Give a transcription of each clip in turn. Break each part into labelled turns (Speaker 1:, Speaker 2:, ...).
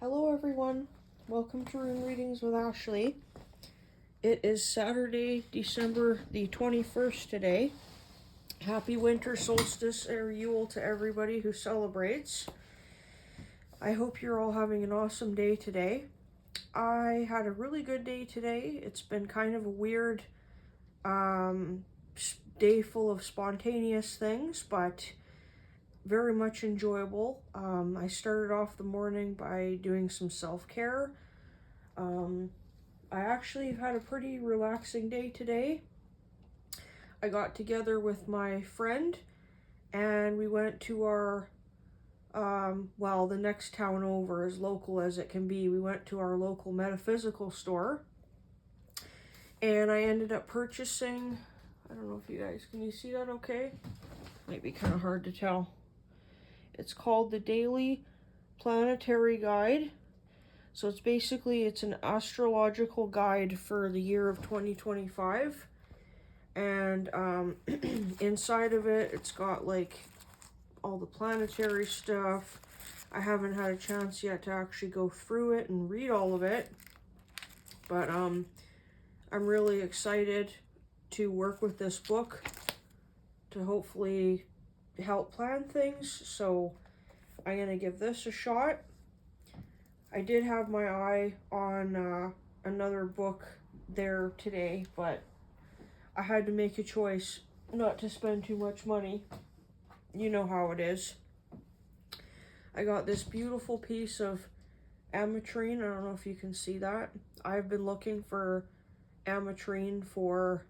Speaker 1: Hello everyone, welcome to Rune Readings with Ashley. It is Saturday, December the 21st today. Happy winter solstice or Yule to everybody who celebrates. I hope you're all having an awesome day today. I had a really good day today. It's been kind of a weird day full of spontaneous things, but very much enjoyable. I started off the morning by doing some self-care. I actually have had a pretty relaxing day today. I got together with my friend and we went to our, the next town over, as local as it can be. We went to our local metaphysical store and I ended up purchasing, I don't know if you guys, can you see that okay? Might be kind of hard to tell. It's called the Daily Planetary Guide. So it's an astrological guide for the year of 2025. And inside of it, it's got like all the planetary stuff. I haven't had a chance yet to actually go through it and read all of it. But I'm really excited to work with this book to hopefully help plan things, so I'm gonna give this a shot. I did have my eye on another book there today, but I had to make a choice not to spend too much money. You know how it is. I got this beautiful piece of ametrine. I don't know if you can see that. I've been looking for ametrine for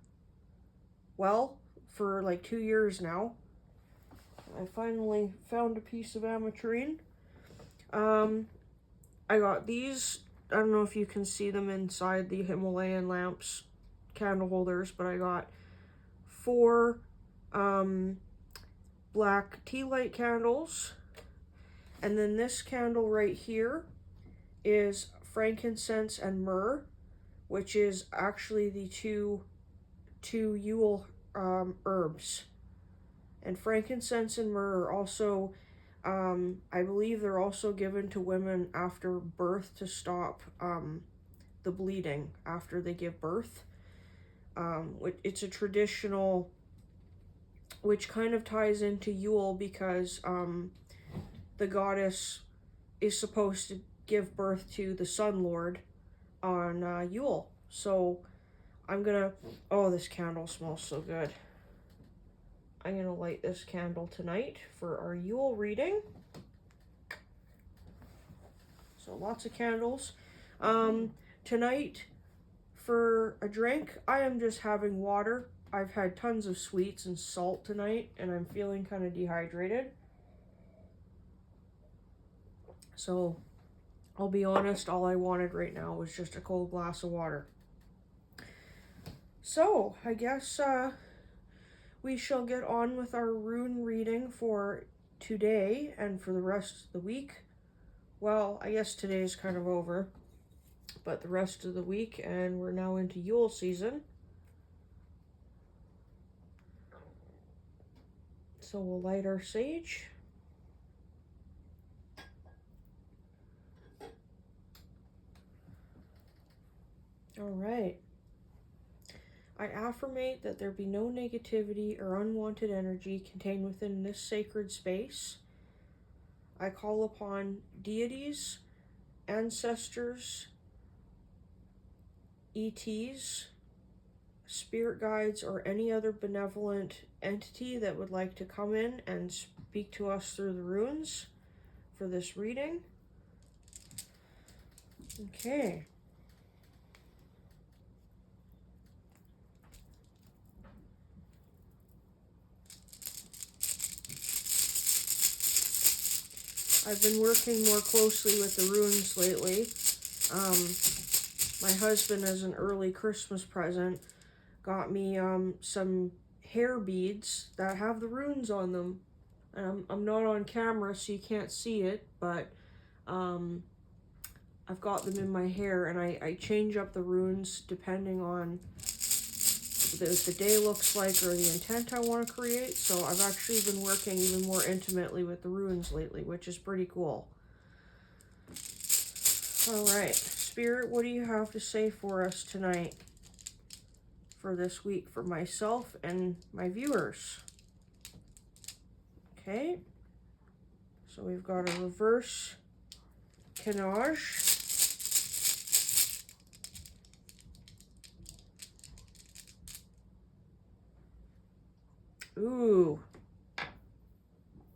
Speaker 1: like 2 years now. I finally found a piece of ametrine. I got these. I don't know if you can see them inside the Himalayan lamps candle holders, but I got 4 black tea light candles. And then this candle right here is frankincense and myrrh, which is actually the two Yule herbs. And frankincense and myrrh are also, I believe they're also given to women after birth to stop the bleeding after they give birth. It's a traditional, which kind of ties into Yule because the goddess is supposed to give birth to the Sun Lord on Yule. So I'm gonna, oh, this candle smells so good. I'm going to light this candle tonight for our Yule reading. So lots of candles. Tonight, for a drink, I am just having water. I've had tons of sweets and salt tonight, and I'm feeling kind of dehydrated. So, I'll be honest, all I wanted right now was just a cold glass of water. So, I guess, we shall get on with our rune reading for today and for the rest of the week. Well, I guess today is kind of over, but the rest of the week, and we're now into Yule season. So we'll light our sage. All right. I affirmate that there be no negativity or unwanted energy contained within this sacred space. I call upon deities, ancestors, ETs, spirit guides, or any other benevolent entity that would like to come in and speak to us through the runes for this reading. Okay. I've been working more closely with the runes lately. My husband, as an early Christmas present, got me some hair beads that have the runes on them. And I'm not on camera, so you can't see it, but I've got them in my hair, and I change up the runes depending on what the day looks like or the intent I want to create. So I've actually been working even more intimately with the runes lately, which is pretty cool. All right, Spirit, what do you have to say for us tonight for this week for myself and my viewers? Okay, so we've got a reverse canage. Ooh,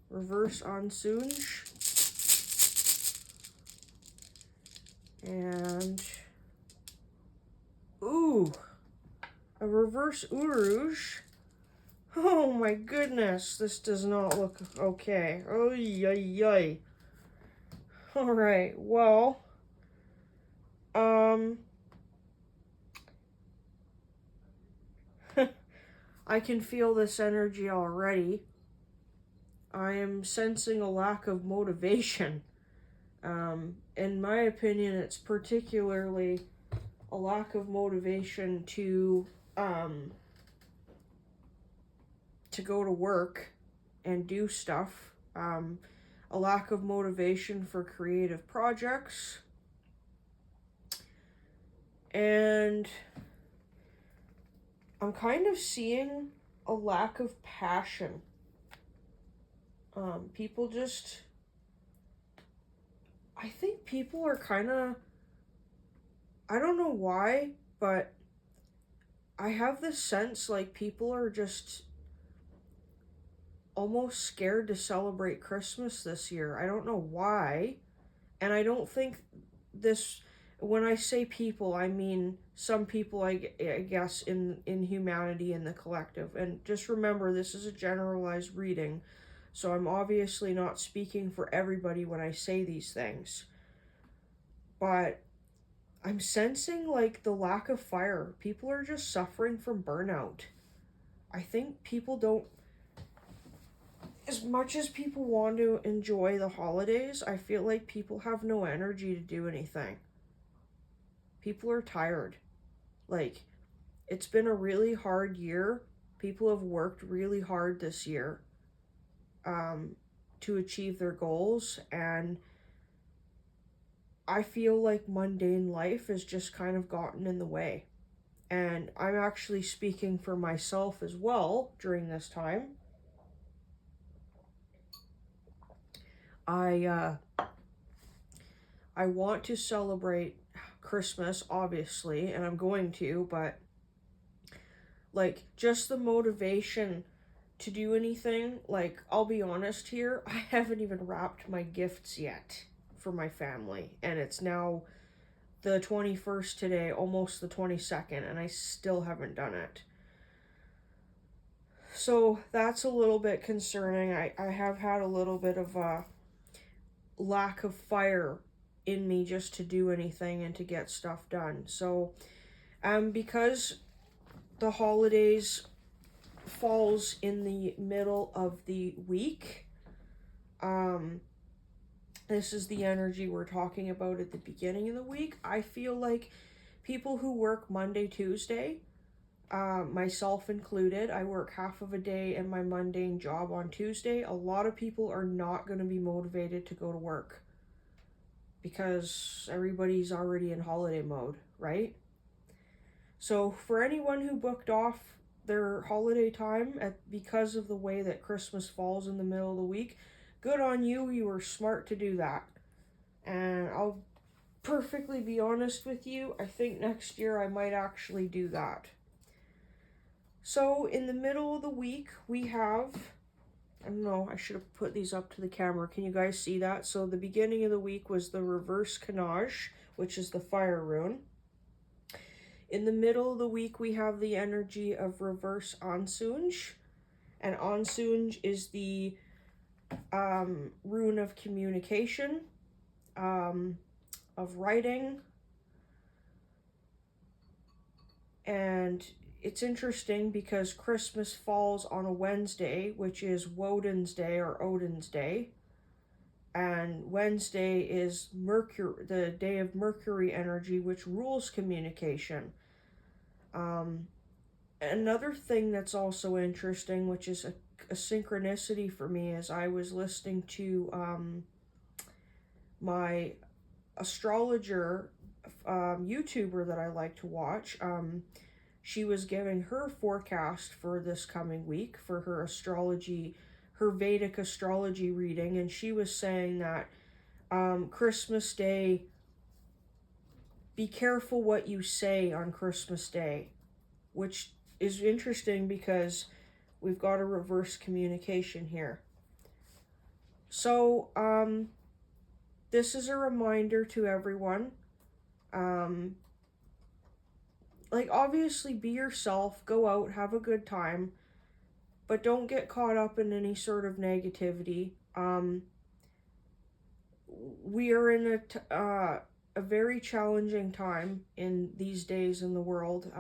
Speaker 1: reverse ensunge. And, ooh, a reverse Uruj. Oh my goodness, this does not look okay. Oh, yay. Alright, well, I can feel this energy already. I am sensing a lack of motivation. In my opinion, it's particularly a lack of motivation to go to work and do stuff. A lack of motivation for creative projects. And I'm kind of seeing a lack of passion. People just... I think people are kind of... I don't know why, but I have this sense like people are just almost scared to celebrate Christmas this year. I don't know why. And I don't think this... When I say people, I mean some people, I guess, in humanity, in the collective. And just remember, this is a generalized reading, so I'm obviously not speaking for everybody when I say these things. But I'm sensing, like, the lack of fire. People are just suffering from burnout. I think people don't... As much as people want to enjoy the holidays, I feel like people have no energy to do anything. People are tired. Like, it's been a really hard year. People have worked really hard this year to achieve their goals, and I feel like mundane life has just kind of gotten in the way. And I'm actually speaking for myself as well during this time. I want to celebrate Christmas, obviously, and I'm going to, but like, just the motivation to do anything, like, I'll be honest here, I haven't even wrapped my gifts yet for my family, and it's now the 21st today, almost the 22nd, and I still haven't done it. So that's a little bit concerning. I have had a little bit of a lack of fire in me just to do anything and to get stuff done. So because the holidays falls in the middle of the week, this is the energy we're talking about at the beginning of the week. I feel like people who work Monday, Tuesday, myself included, I work half of a day in my mundane job on Tuesday. A lot of people are not going to be motivated to go to work because everybody's already in holiday mode, right? So for anyone who booked off their holiday time because of the way that Christmas falls in the middle of the week, good on you. You were smart to do that. And I'll perfectly be honest with you, I think next year I might actually do that. So in the middle of the week, we have... I don't know, I should have put these up to the camera. Can you guys see that? So the beginning of the week was the reverse canage, which is the fire rune. In the middle of the week, we have the energy of reverse ensunge. And ensunge is the rune of communication, of writing. And it's interesting because Christmas falls on a Wednesday, which is Woden's Day or Odin's Day. And Wednesday is Mercury, the day of Mercury energy, which rules communication. Another thing that's also interesting, which is a synchronicity for me, is I was listening to my astrologer YouTuber that I like to watch. She was giving her forecast for this coming week for her astrology, her Vedic astrology reading, and she was saying that Christmas Day, be careful what you say on Christmas Day, which is interesting because we've got a reverse communication here. So, this is a reminder to everyone. Like, obviously, be yourself, go out, have a good time, but don't get caught up in any sort of negativity. We are in a very challenging time in these days in the world.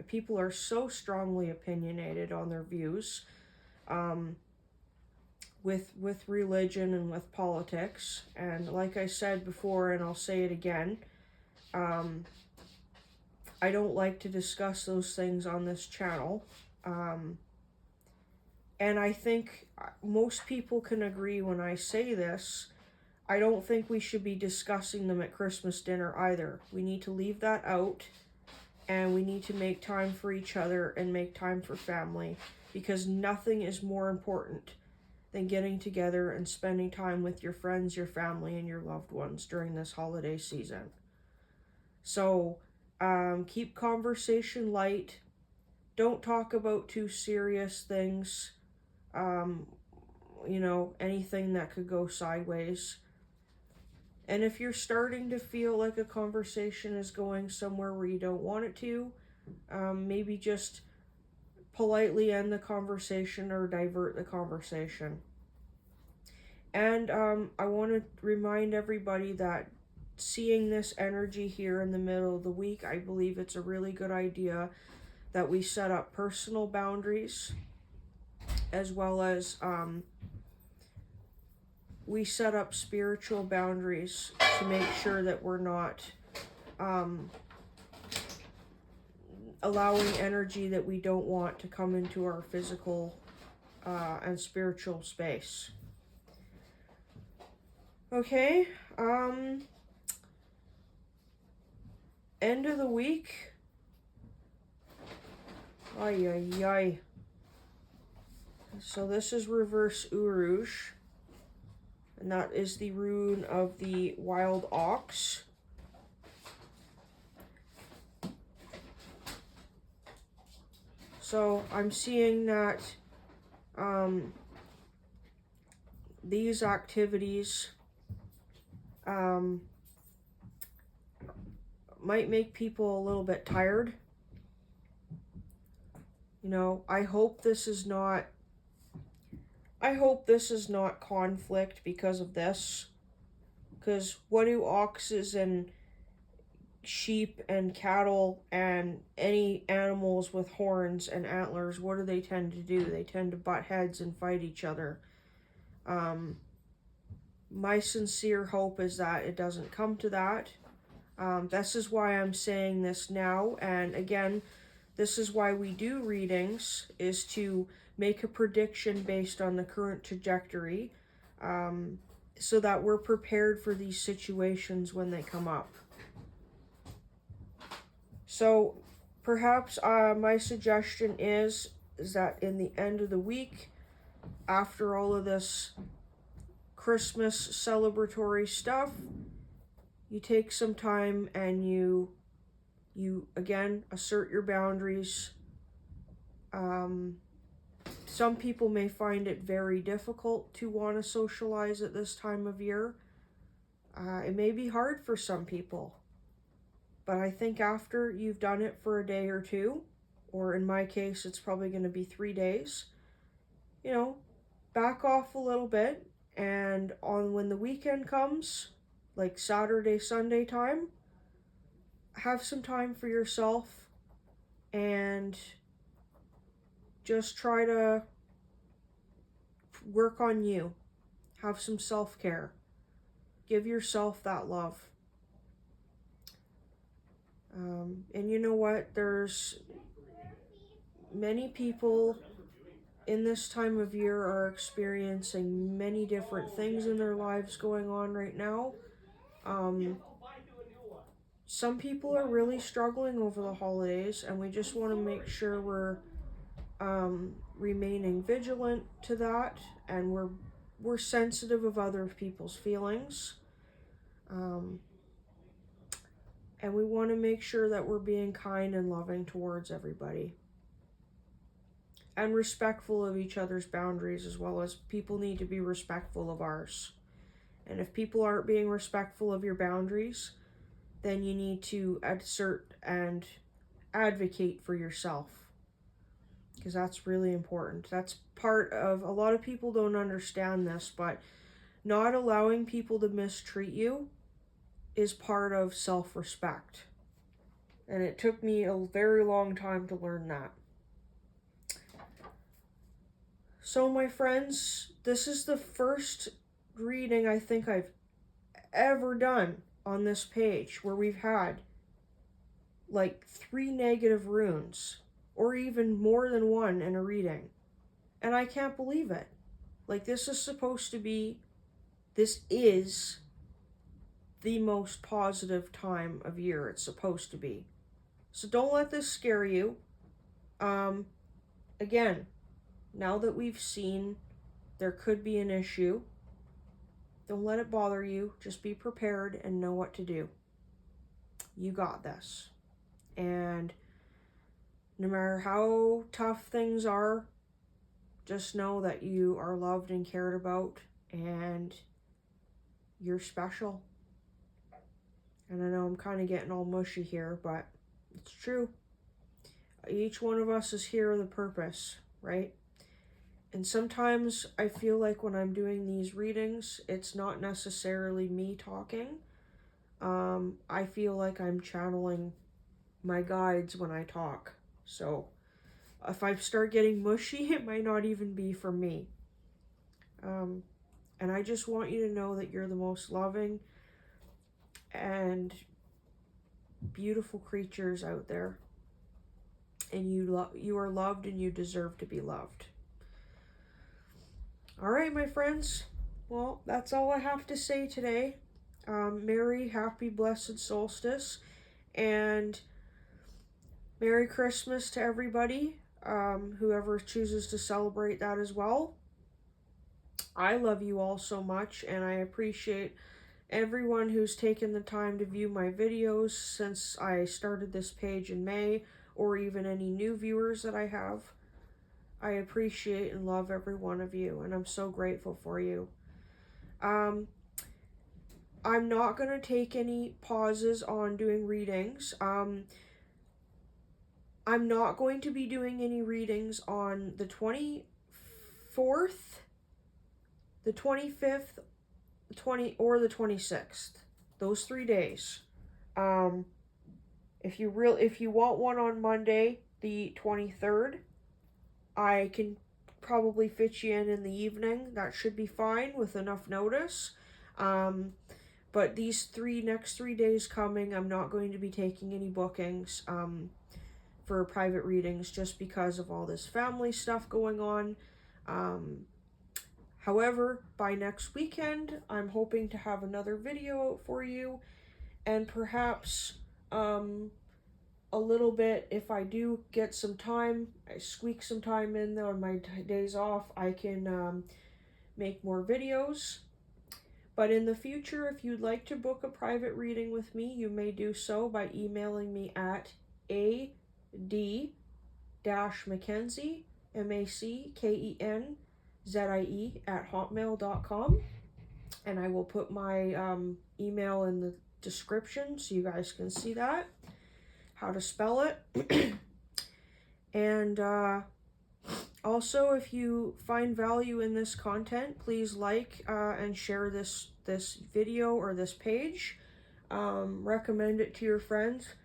Speaker 1: People are so strongly opinionated on their views, with religion and with politics. And like I said before, and I'll say it again, I don't like to discuss those things on this channel. And I think most people can agree when I say this. I don't think we should be discussing them at Christmas dinner either. We need to leave that out, and we need to make time for each other and make time for family, because nothing is more important than getting together and spending time with your friends, your family, and your loved ones during this holiday season. So, keep conversation light. Don't talk about too serious things. Anything that could go sideways. And if you're starting to feel like a conversation is going somewhere where you don't want it to, maybe just politely end the conversation or divert the conversation. And I want to remind everybody that seeing this energy here in the middle of the week, I believe it's a really good idea that we set up personal boundaries, as well as we set up spiritual boundaries to make sure that we're not allowing energy that we don't want to come into our physical and spiritual space. Okay, end of the week. Ay, ay, ay. So this is reverse Urush, and that is the rune of the wild ox. So I'm seeing that these activities might make people a little bit tired. I hope this is not conflict because of this. Because what do oxes and sheep and cattle and any animals with horns and antlers, what do they tend to do? They tend to butt heads and fight each other. My sincere hope is that it doesn't come to that. This is why I'm saying this now. And again, this is why we do readings, is to make a prediction based on the current trajectory, so that we're prepared for these situations when they come up. So perhaps my suggestion is that in the end of the week, after all of this Christmas celebratory stuff, you take some time and you again assert your boundaries. Some people may find it very difficult to want to socialize at this time of year. It may be hard for some people, but I think after you've done it for a day or two, or in my case, it's probably going to be 3 days, back off a little bit, and when the weekend comes, like Saturday, Sunday time, have some time for yourself and just try to work on you. Have some self-care. Give yourself that love. And you know what? There's many people in this time of year are experiencing many different things in their lives going on right now. some people are really struggling over the holidays, and we just want to make sure we're remaining vigilant to that, and we're sensitive of other people's feelings, and we want to make sure that we're being kind and loving towards everybody, and respectful of each other's boundaries, as well as people need to be respectful of ours. And if people aren't being respectful of your boundaries, then you need to assert and advocate for yourself, because that's really important. That's part of, a lot of people don't understand this, but not allowing people to mistreat you is part of self-respect. And it took me a very long time to learn that. So my friends, this is the first reading I think I've ever done on this page where we've had like 3 negative runes, or even more than one in a reading. And I can't believe it. Like, this is the most positive time of year it's supposed to be. So don't let this scare you. Again, now that we've seen there could be an issue, don't let it bother you. Just be prepared and know what to do. You got this. And no matter how tough things are, just know that you are loved and cared about, and you're special. And I know I'm kind of getting all mushy here, but it's true. Each one of us is here with a purpose, right? And sometimes I feel like when I'm doing these readings, it's not necessarily me talking. I feel like I'm channeling my guides when I talk. So if I start getting mushy, it might not even be for me. And I just want you to know that you're the most loving and beautiful creatures out there. And you are loved, and you deserve to be loved. All right, my friends. Well, that's all I have to say today. Merry, happy, blessed solstice. And Merry Christmas to everybody, whoever chooses to celebrate that as well. I love you all so much, and I appreciate everyone who's taken the time to view my videos since I started this page in May, or even any new viewers that I have. I appreciate and love every one of you, and I'm so grateful for you. I'm not going to take any pauses on doing readings. I'm not going to be doing any readings on the 24th, the 25th, or the 26th. Those 3 days. If you want one on Monday, the 23rd, I can probably fit you in the evening. That should be fine with enough notice. But these next 3 days coming, I'm not going to be taking any bookings for private readings, just because of all this family stuff going on. However, by next weekend, I'm hoping to have another video out for you, and perhaps a little bit, if I do get some time, I squeak some time in there on my days off, I can make more videos. But in the future, if you'd like to book a private reading with me, you may do so by emailing me at ad-mackenzie, MACKENZIE @hotmail.com, and I will put my email in the description so you guys can see that, how to spell it. And also, if you find value in this content, please like and share this video or this page. Recommend it to your friends.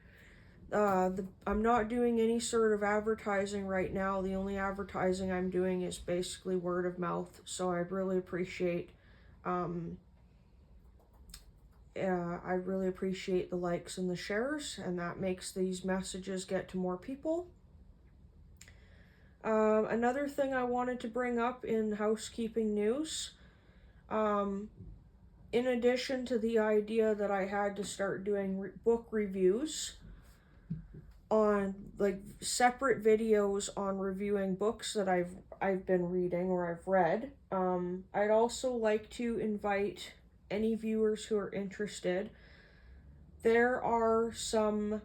Speaker 1: I'm not doing any sort of advertising right now. The only advertising I'm doing is basically word of mouth. So I really appreciate the likes and the shares, and that makes these messages get to more people. Another thing I wanted to bring up in housekeeping news, in addition to the idea that I had to start doing book reviews on, like, separate videos on reviewing books that I've been reading or I've read, I'd also like to invite any viewers who are interested. There are some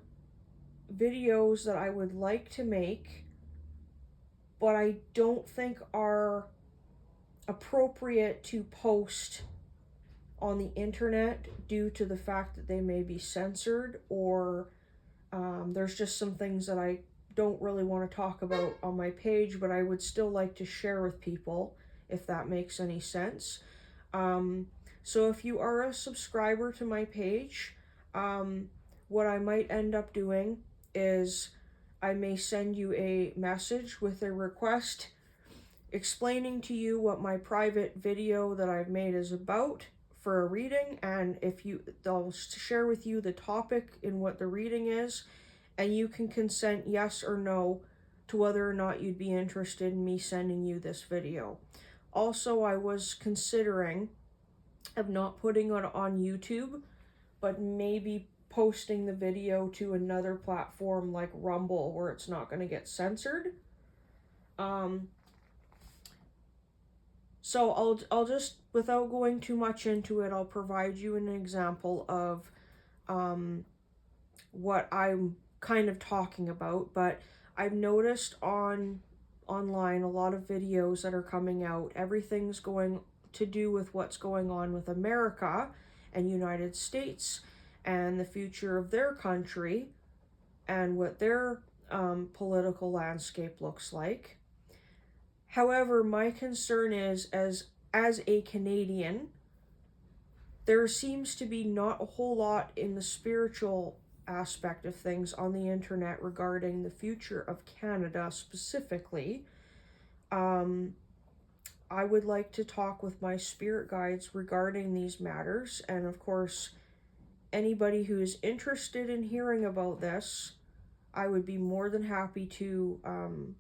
Speaker 1: videos that I would like to make, but I don't think are appropriate to post on the internet due to the fact that they may be censored, or there's just some things that I don't really want to talk about on my page, but I would still like to share with people, if that makes any sense. So if you are a subscriber to my page, what I might end up doing is I may send you a message with a request explaining to you what my private video that I've made is about for a reading, and they'll share with you the topic and what the reading is, and you can consent yes or no to whether or not you'd be interested in me sending you this video. Also, I was considering of not putting it on YouTube, but maybe posting the video to another platform like Rumble, where it's not going to get censored. So I'll just, without going too much into it, I'll provide you an example of what I'm kind of talking about. But I've noticed online a lot of videos that are coming out, everything's going to do with what's going on with America and United States and the future of their country and what their political landscape looks like. However, my concern is, as a Canadian, there seems to be not a whole lot in the spiritual aspect of things on the internet regarding the future of Canada specifically. I would like to talk with my spirit guides regarding these matters, and of course, anybody who is interested in hearing about this, I would be more than happy to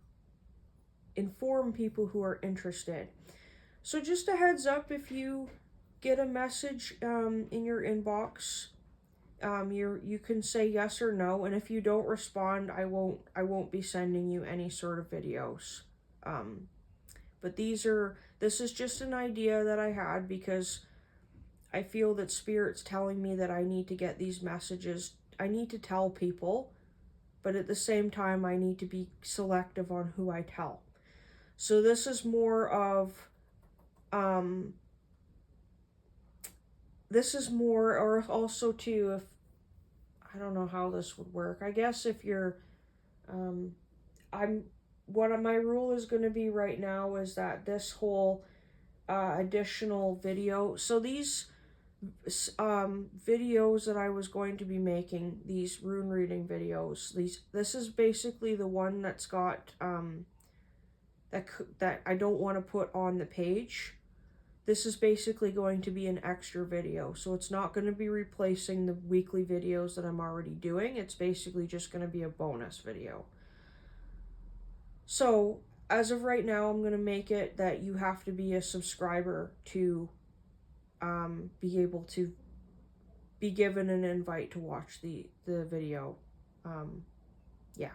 Speaker 1: inform people who are interested. So just a heads up, if you get a message in your inbox, you can say yes or no, and if you don't respond, I won't be sending you any sort of videos. But this is just an idea that I had, because I feel that Spirit's telling me that I need to get these messages. I need to tell people, but at the same time, I need to be selective on who I tell. So this is more of, or also too, if, I don't know how this would work. I guess if you're, what my rule is going to be right now is that this whole additional video, so these videos that I was going to be making, these rune reading videos, this is basically the one that's got that I don't want to put on the page. This is basically going to be an extra video, so it's not going to be replacing the weekly videos that I'm already doing. It's basically just going to be a bonus video. So as of right now, I'm going to make it that you have to be a subscriber to be able to be given an invite to watch the video. Yeah,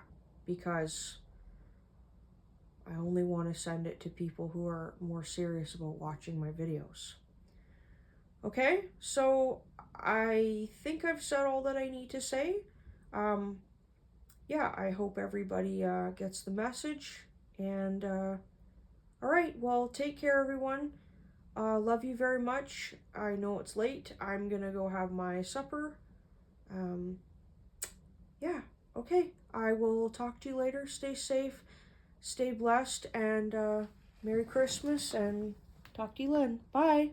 Speaker 1: because I only want to send it to people who are more serious about watching my videos. Okay, so I think I've said all that I need to say. Yeah, I hope everybody gets the message. And all right, well, take care, everyone. Love you very much. I know it's late. I'm gonna go have my supper. Yeah, okay. I will talk to you later. Stay safe. Stay blessed, and Merry Christmas, and talk to you then. Bye.